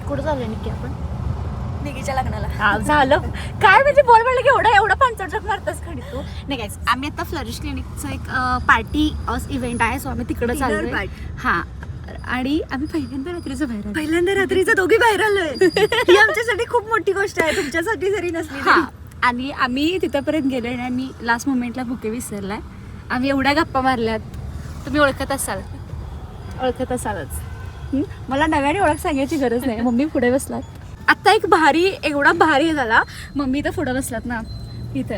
कुठं चाललोय नक्की आपण? निकीच्या लग्नाला. झालं काय म्हणजे बोल म्हणलं की एवढा पंचोटक मारतास खडी तू. नाही गाईस, आम्ही आता फ्लरिश क्लिनिकचा एक पार्टी इव्हेंट आहे, सो आम्ही तिकडे चाललोय. हा, आणि आम्ही पहिल्यांदा रात्रीचं दोघी बाहेर आलोय. ही आमच्यासाठी खूप मोठी गोष्ट आहे, तुमच्यासाठी जरी नसली. हा, आणि आम्ही तिथपर्यंत गेलो आणि आम्ही लास्ट मोमेंटला बुके विसरलाय. आम्ही एवढ्या गप्पा मारल्यात, तुम्ही ओळखत असालच. मला नव्याने ओळख सांगायची गरज नाही. मम्मी पुढे बसलात. आता एवढा भारी झाला. मम्मी तर पुढे बसलात ना इथे.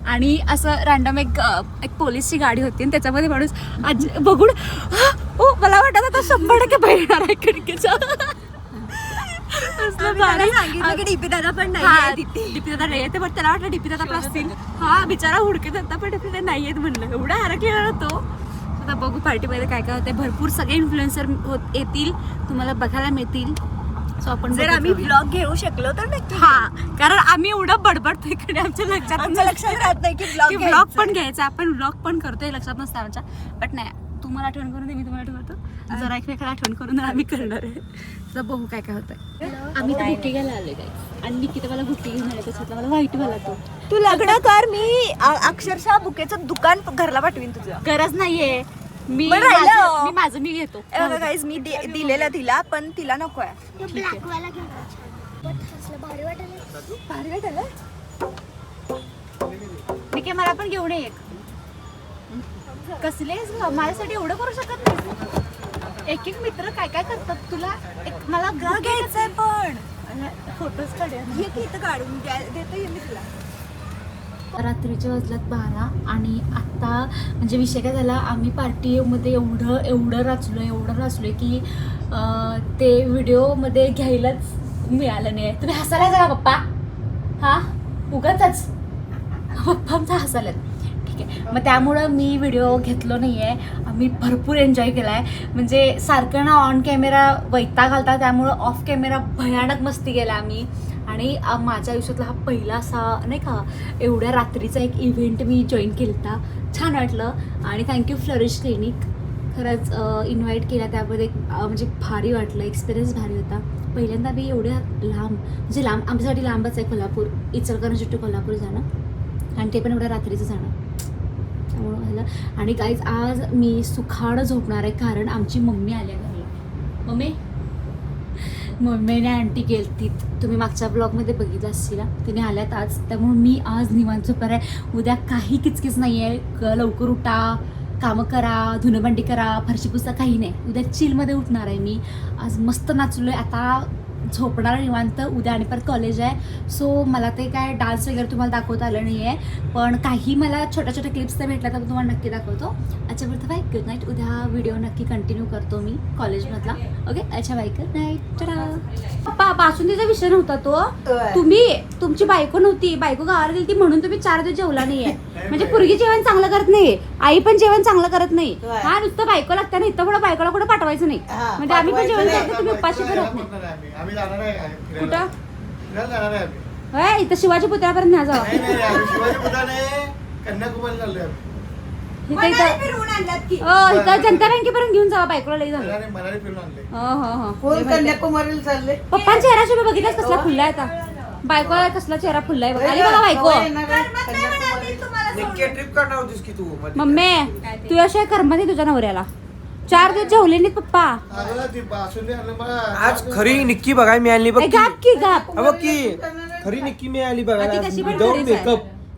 आणि असं रॅन्डम एक पोलीसची गाडी होती आणि त्याच्यामध्ये माणूस बघून मला वाटत आता 100% बाहेर येणार आहे खिडकीच्या. डीपी दादा पण नाही, डीपी दादा नाही येते, पण त्याला वाटलं डीपी दादा पण असतील. हा, बिचारा हुडके जाता, पण डीपी दादा नाही येत म्हणलं. एवढा हरकलेला होतो. आता बघू पार्टीमध्ये काय काय होते. भरपूर सगळे इन्फ्लुएन्सर येतील, तुम्हाला बघायला मिळतील. सो आपण जर आम्ही ब्लॉग घेऊ शकलो तर नक्की. हा, कारण आम्ही एवढं बडबडतो इकडे, आमच्या लक्षात राहत नाही की ब्लॉग पण घ्यायचा. आपण ब्लॉग पण करतोय, लक्षात नसतं आमच्या. बट नाही, तुम्हाला आठवण करून दे, मी तुम्हाला आठवण करतो. जरा एकमेकाला आठवण करून आम्ही करणार आहे. तर बघू काय काय होतंय. आम्ही तर बुके घ्यायला आलोय गाईस, आणि निकिता मला बुके घेऊन आले. त्याच्यातला मला व्हाईट वाला तू लग्न कर, मी अक्षरशः बुकेचं दुकान घरला पाठवीन. तुझं गरज नाहीये. मी माझं मी घेतो. गाईज मी दिलेलं तिला, पण तिला नको आहे. भारी वाटलं. ठीक आहे, मला पण घेऊन ये. कसले माझ्यासाठी एवढं करू शकत नाही. एक मित्र काय काय करतात. तुला एक मला घ्यायचंय, पण फोटोज काढूया. इथं काढून देतो मी तुला. रात्रीचे वाजल्यात 12 आणि आत्ता म्हणजे विषय काय झाला, आम्ही पार्टीमध्ये एवढं रचलोय की ते व्हिडिओमध्ये घ्यायलाच मिळालं नाही. तुम्ही हसायला जा पप्पा. हा, उगाचच पप्पा आमचा हसायला. ठीक आहे, मग त्यामुळं मी व्हिडिओ घेतलो नाही आहे. आम्ही भरपूर एन्जॉय केला आहे. म्हणजे सारखं ना ऑन कॅमेरा वैताग घालता, त्यामुळं ऑफ कॅमेरा भयानक मस्ती केला आम्ही. आणि माझ्या आयुष्यातला हा पहिला असा नाही का एवढ्या रात्रीचा एक इव्हेंट मी जॉईन केला होता. छान वाटलं. आणि थँक्यू फ्लरिश क्लिनिक, खरंच इन्व्हाइट केला त्यामध्ये. म्हणजे भारी वाटलं, एक्सपिरियन्स भारी होता. पहिल्यांदा मी एवढ्या लांब आमच्यासाठी लांबच आहे कोल्हापूर, इचलकरंजी टू कोल्हापूर जाणं, आणि ते पण एवढ्या रात्रीचं जाणं. त्यामुळं झालं. आणि गाईज आज मी सुखानं झोपणार आहे, कारण आमची मम्मी आल्या घरी. मम्मीने आंटी गेलती, तुम्ही मागच्या ब्लॉगमध्ये बघितलं असतील. तिने आल्यात आज, त्यामुळे मी आज निवांत झोपणार आहे. उद्या काही किचकिच नाही आहे. लवकर उठा, कामं करा, धुणंभांडी करा, फरशी पुसा, काही नाही. उद्या चिलमध्ये उठणार आहे मी. आज मस्त नाचलोय, आता झोपणार निवांत. उद्या आणि परत कॉलेज आहे. सो मला ते काय डान्स वगैरे तुम्हाला दाखवता आलं नाही आहे, पण काही मला छोट्या क्लिप्स तर भेटल्या तर तुम्हाला नक्की दाखवतो. अच्छा बरं, बाय, गुड नाईट. उद्या व्हिडिओ नक्की कंटिन्यू करतो मी कॉलेजमधला. ओके, अच्छा बाय, गुड नाईट. पप्पा, बासुंदीचा विषय नव्हता तो. तुमची बायको नव्हती, बायको गावाला गेली म्हणून तुम्ही 4 दिवस जेवला नाहीये. म्हणजे पोरगी जेवण चांगलं करत नाही, आई पण जेवण चांगलं करत नाही. हा, नुसतं बायको लागतं ना, इथं पुढं बायकोला कुठं पाठवायचं नाही. म्हणजे आम्ही पण जेवण करतो, तुम्ही उपाशी करत नाही. कुठं इथं शिवाजी पुतळ्यापर्यंत न्या जावं. इथं जनता बँकेपर्यंत घेऊन जावा, बायकोला लई झालं. पप्पांचा चेहरा शुभ बघितलास कसला फुलला आहे आता. बायकोला कसला चेहरा फुलला आहे बघा. बघा बायको. मम्मी, तुझ्याशिवाय कर्म नाही तुझ्या नवऱ्याला. 4 दिवस जेवले नाहीत पप्पा. आज खरी निक्की बघायला मिळाली. बघ की खरी निक्की मिळाली बघायला.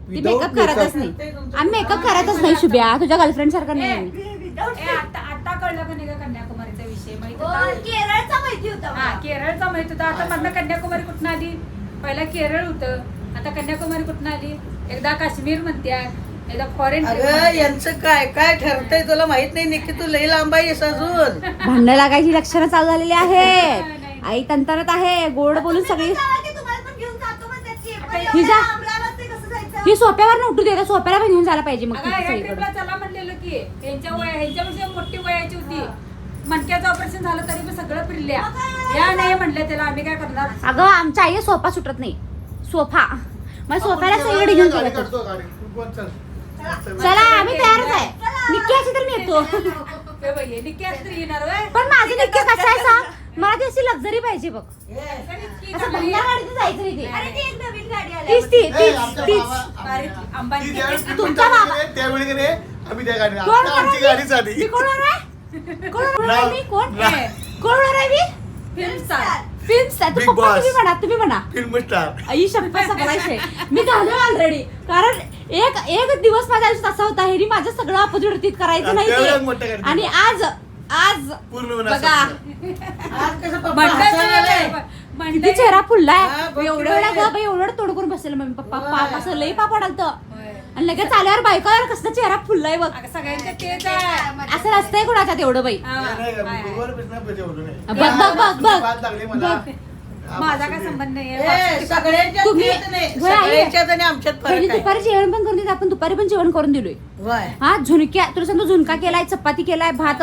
मेकअप करतच नाही. आम्ही मेकअप करतच नाही शुभ्या, तुझ्या गर्लफ्रेंड सारखा नाही. आता कळलं का नाही का कन्याकुमारीचा विषय माहिती होता. केरळचा माहिती होता. केरळचा माहित होता. आता मधनं कन्याकुमारी कुठून आली. पहिला केरळ होतं, आता कन्याकुमारी कुठून आली. एकदा काश्मीर म्हणत्यात, एकदा फॉरेन. यांचं काय काय ठरतंय तुला माहित नाही. निक्की तू लई लांब आहेस अजून. भांडण लागायची लक्षणं चालू झालेली आहे. आई तंतरत आहे, गोड बोलून सगळी. ही सोप्यावर न उठू दे, सोप्याला पण घेऊन जायला पाहिजे. मग चला म्हणलेलं की ह्यांच्यापेक्षा मोठी वयाची होती. मणक्याचं ऑपरेशन झालं तरी पण सगळं फिरल्या. या नाही म्हणलं त्याला, आम्ही काय करणार. अगं आमच्या आई सोफा सुटत नाही. सोफा मग सोफ्याला सगळीकडे घेऊन जायचं. चला आम्ही तयारच आहे. निक्की अशी तर मी येतो. निक्की असं येणार. पण माझं निक्की कसं आहे सांग, मला ती अशी लक्झरी पाहिजे बघ, असं भंगार गाडीत जायचं नाही ते. अरे ती एक नवीन गाडी आली तीच ती ए, तीच आमच्या तीच बाबा- अंबानी ती ज्यावेळेस तुमचा तुमच्या बाबा- घरी त्यावेळी की नाही, आम्ही त्या गाडी कोण आता आमची होणार गाडी मी? झाली मी कोण होणार आहे? कोण होणार आहे मी? कोण नाही. कोण होणार आहे मी? Film star. Film star. Big पप्पा boss. तुम्ही म्हणा फिल्म स्टार. आई शप्पथ सगळ्याचे मी झालोय ऑलरेडी. कारण एक दिवस माझ्या आयुष्यात असा होता, हे माझं सगळं अपोजिट करायचं नाही त्यावेळेस ते. मोठं करते. आणि आज पूर्ण होणार बघा स्वप्न. आज कसं पप्पा मंडळ हसायला आले. किती मंडळ चेहरा फुललाय. हा, बघ एवढं किती वेळा वेळ. गं बाई, एवढं तोड करून बसलेलं मम्मी पप्पा. होय. पाप असं लई पाप पडालतं. होय. आणि लगेच आल्यावर बायकावर कसं चेहरा फुललाय बघ. अगं सगळ्यांचं तेच आहे. असं नसतंय कोणाच्यात एवढं बाई. हा, नाही, नाही, आहे. गुरुवार बसणार पाहिजे एवढं नाही. बघ. बाद लागली मला. माझा काय संबंध नाही ए, सगळ्यांच्यात तुम्ही- तेच नाही. होय, आई. सगळ्यांच्यात आणि आमच्यात पहिली फरक आहे. दुपारी जेवण पण करून दिलं, आपण दुपारी पण जेवण करून दिलोय. होय. हा झुणक्या तुला सांगतो, झुणका केलाय, चपाती केलाय, भात,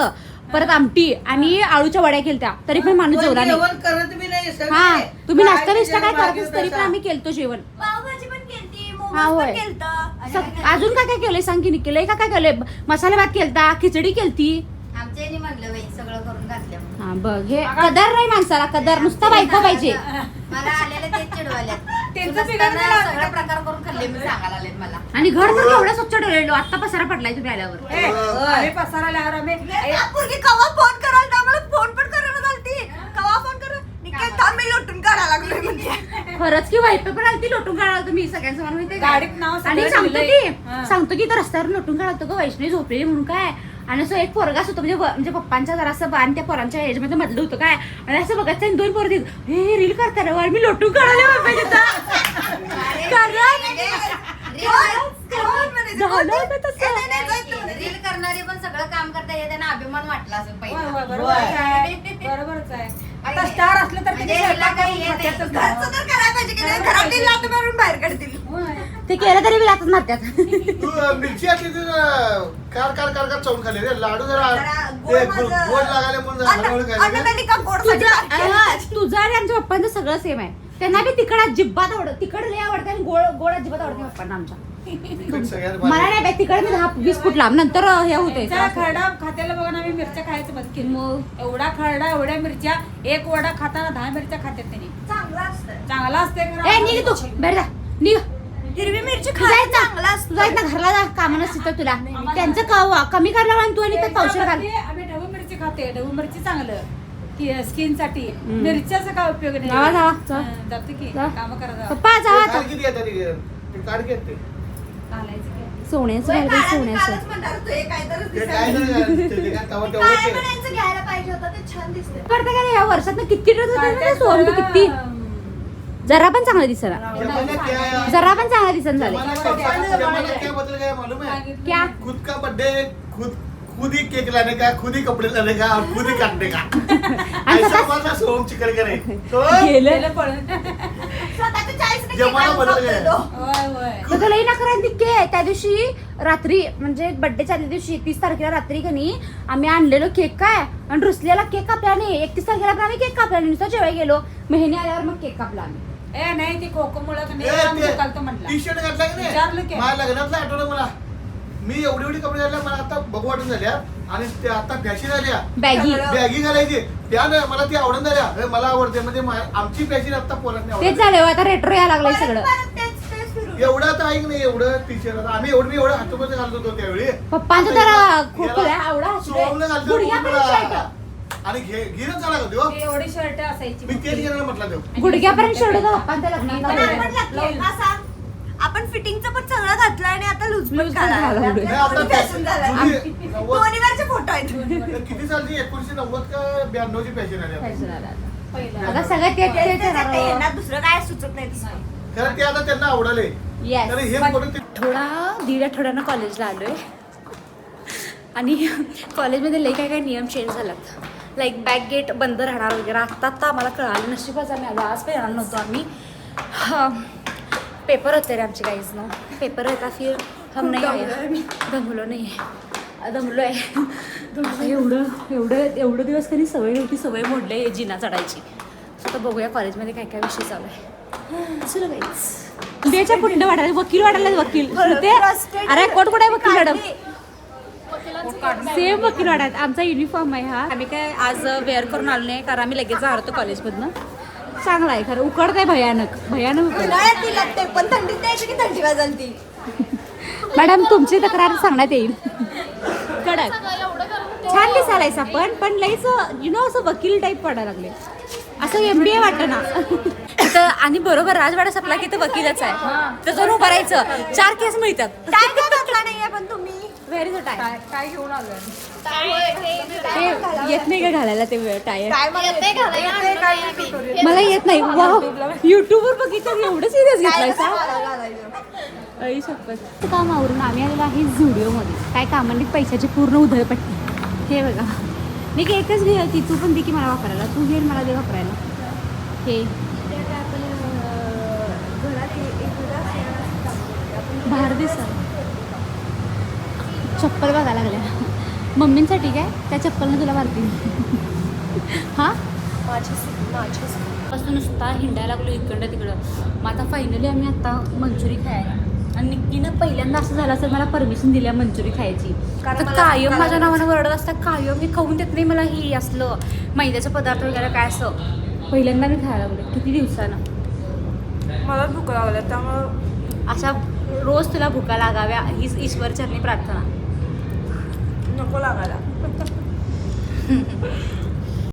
परत आमटी आणि आळूच्या वड्या केलत्या, तरी पण माणूस कोण जेवला नाही. जेवण करत बी नाही सगळे. हा तुम्ही काय नाश्ता बिस्टा काय जेवण करतच मागितलं तरी पण तसं. आम्ही केलतो जेवण. पावभाजी पण केलती, हा, मोमोज होय. पण केलतं. आणि अजून काय काय केलंय सांग की केलंय का काय केलंय? मसाले भात केलता, खिचडी केलती. आमच्या यांनी म्हणलं बाई सगळं करून घातलं. हा बघ, हे कदर नाही माणसाला, कदर नुसता बायको पाहिजे. मला आलेलं तेच चिडवाल्यात. त्यांचं तुला बिघडलं सगळं ना. सगळं प्रकार करून खाल्ले मी सांगायला आलेत मला. आणि घर तर एवढं स्वच्छ ठेवलेलो, आता पसारा पडलाय तुम्ही आल्यावर. ए, आम्ही पसारा आल्यावर आम्ही पोरगी कवा फोन कराल तर मला फोन पण करायला घालती. कवा फोन कर निकेत थांब मी लुटून काढायला लागलोय म्हणजे. खरंच की वाईट पण आलती, लोटून काढायला तुम्ही सगळ्यांसमोर माहितीये का? गाडीत नाव सगळं आणि सांगतो लिहिलंय. की हा. सांगतो की तर रस्त्यावर लोटून काढतो ग, वैष्णवी झोपलेली म्हणून काय. आणि असं एक पोरगाच होतं, म्हणजे पप्पांच्या जरा असं आणि त्या पोरांच्या ह्याच्यामध्ये मधलं होतं काय. आणि असं बघायचं आणि दोन पोरं हे रील करता रे, मी लोटून काढले बाबा रील करणारे पण सगळं काम करता येत, त्यांना अभिमान वाटला असेल होय, पहिला. होय, बरोबरच आहे. बरोबरच आहे. आता स्टार असलं तर म्हणजे किती हिला स्वयंपाक काही करून येत नाही. खात्यातच घरचं तर करायला पाहिजे की नाही, घरातील लाथ मारून बाहेर काढतील. होय. ते केलं तरी मी लातच मारत्यात. तू मिरची असली तर कार चवून खाली रे. लाडू जरा जरा ते गोड माझं- गोड लागायला म्हणून जरा हळूहळू खायचं. अन्ननलिका गोडसाठी बारकी आहे. तुझं आणि आमच्या पप्पांचं सगळं सेम आहे. त्यांना बी तिखट अजिबात आवडत, तिखट लय आवडतं आणि गोड अजिबात आवडते पप्पांना आमच्या. तिखट सगळ्यात मला भारी. नाही बाई तिखट मी 10-20 फूट लांब, नंतर हे होते. जरा खरडा खात्याला बघा ना, आम्ही मिरच्या खायचं बंद केलं. मग एवढा खरडा, एवढ्या मिरच्या, एक वडा खाताना 10 मिरच्या खात्यात त्यांनी. चांगलं असतं. चांगला असते ए निघ तू, बेर जा निघ. हिरवी मिरची तुझा खायला आहेत ना, चांगलं असतं. तुझा आहेत ना घरला जा, कामानं नसतं तुला. त्यांचं कमी करायला आणि तू आणि त्यात पावशेर घाल. आम्ही ढबू मिरची खाते. ढबू मिरची चांगलं स्किन साठी. मिरच्याचा काय उपयोग नाही. जावा, जावा, जा. हं, जातो की जा. काम करा जावा. पप्पा ते जावा काढ आता. किती येतात ते काढ की येते. घालायचं की. सोन्याचं होय, घाल, काळ्या सोन्याचं. कालच म्हणणार होतो, हे काहीतरीच ते दिसायला. काय ते काय तवा तेवढंच काळ्या आहे. मण्यांचं घ्यायला पाहिजे होतं, ते छान दिसते. करते का रे, या वर्षात किती ड्रेस काय होते ते सोन तू किती. सगळं, जरा पण चांगलं दिसला, जमाना क्या है? जरा पण चांगला दिसन झाले. जमाना क्या बदल गया मालूम है? क्या खुद का बर्थडे खुद ही केक लाने का, खुद ही कपड़े लाने का और खुद ही काटने का. ऐसा हमारा सोम चिकन करे तो गेलं. गेलं पळून. स्वतःच्या चाळीसने जमाना केक आणून बदल गया. खाल्लेलो. होय होय. तर लई नखरान दिक्के. त्या दिवशी रात्री म्हणजे बर्थडेच्या आदल्या दिवशी 30 तारखेला रात्री कनी आम्ही आणलेलो केक काय, आणि रुसलेला केक कापला नाही. 31 तारखेला पण आम्ही केक कापला नाही, नुसतं जेवायला गेलो. महिने आल्यावर मग केक कापला आम्ही. ए नाही, ते कोको मुळे कालतो म्हटलं. टी शर्ट घातला की विचारलं की? नाही माझ्या लग्नातलं आठवलं मला. मी एवढी कपडे घातल्या, मला आता बघू वाटून झाल्या. आणि ते आता फॅशन आल्या बॅगी बॅगी घालायची त्या नाही, मला ती आवडून झाल्या. हे मला आवडते म्हणजे आमची फॅशन आता पोरांनी तेच आवडते. झालं आता रेट्रो यायला लागलंय परत सगळं. परत तेच फिरून. एवढं आता ऐक नाही, एवढं टी शर्ट आम्ही एवढं हातोमध्ये घालत होतो त्यावेळी. पप्पांचं तर खोकला एवढा सोमनं घालतो गुडघ्यापर्यंत शर्ट, आणि गिरच झाला का तो. एवढी शर्ट असायची. मी तेच घेणार म्हटलं तो. गुडघ्यापर्यंत शर्ट होता पप्पांच्या पण लग्नात. आपण घातलंय. का सांग? आपण फिटिंगचं पण सगळं घातलं आणि आता लूज पण लूज पण घालायला घालायला लागलोय. नाही, आता फॅशन झालंय. जुनी 90 दोन्हीवरचे फोटो आहेत. तर किती सालची 1990 का 92 ची फॅशन आली आता. फॅशन आलं आता. पहिला. आता सगळं तेच तेच ते येणार. यांना दुसरं काय सुचत नाही दिसत. खरं ते आता त्यांना आवडले. Yes. तर हे फोटो ते थोडा 1.5 आठवड्यानं कॉलेजला आलोय आणि कॉलेजमध्ये लई काय नियम चेंज झालात. लाईक बॅक गेट बंद राहणार वगैरे. आत्ता आम्हाला कळालं, नशिबाच आम्ही आलो. आज पण येणार नव्हतो आम्ही. पेपर होते रे आमचे काहीच ना. पेपर होता फिर हम नाही आया. दमलो नाही आहे, दमलो आहे. आता एवढं दिवस कधी सवय नव्हती, सवय मोडली आहे जिना चढायची. आता बघूया कॉलेजमध्ये काय काय विषय चालू आहे. चलो गाईज, त्याच्या कुठलं वाटायला वकील वाटायला वकील. ते अरे कोण कुठे आहे वकील मॅडम? सेम वकील वाड्यात आमचा युनिफॉर्म आहे हा. आम्ही काय आज वेअर करून आलो नाही कारण आम्ही लगेच जातो कॉलेजमधनं. चांगला आहे खरं, उकडत आहे भयानक भयानक उकडत. उन्हाळ्यात ती लागते पण थंडीत द्यायची की थंडी वाजलती. मॅडम तुमची तक्रार सांगण्यात येईल. कडक छान दिसायलायसा पण लईच असं वकील टाईप पडायला लागले, असं MBA वाटतं ना. तर आणि बरोबर राजवाडा संपला की तर वकीलच आहे, तर जाऊन उभं राहायचं, 4 केस मिळतात. काय काय घातला नाहीये पण तुम्ही व्हेरी गुड टाय. काय घेऊन आलोय ते येत नाही का घालायला ते टायर? काय मला येते घालायला? मला येत नाही. वाव, युट्यूबवर बघितलं एवढं सिरियस घेतलायसा. घालायचं. आई शपथ. काम आवरून आम्ही आलेलो आहे झुडिओमध्ये. काय कामांनी पैशाची पूर्ण उधळपट्टी. हे बघा, मी की एकच घे ती, तू पण दे की मला वापरायला, तू घे मला दे वापरायला. हे बाहेर दिसत चप्पल बघायला लागल्या मम्मींसाठी. काय त्या चप्पलनं तुला मारते हां. पासून नुसता हिंडायला लागलो इकडं तिकडं. मग आता फायनली आम्ही आता मंचुरी खायला, आणि निक्कीनं पहिल्यांदा असं झालं असं मला परमिशन दिल्या मंचुरी खायची. कारण तर मला कायम भूक माझ्या लागली. नावानं वरडत असतात, कायम मी खाऊन देत नाही मला ही असलं मैद्याचं पदार्थ वगैरे काय असं. पहिल्यांदा मी खायला लागले किती दिवसानं. मला भूक लागल्या त्यामुळं अशा रोज तुला भुका लागाव्या हीच ईश्वरचरणी प्रार्थना. नको लागायला.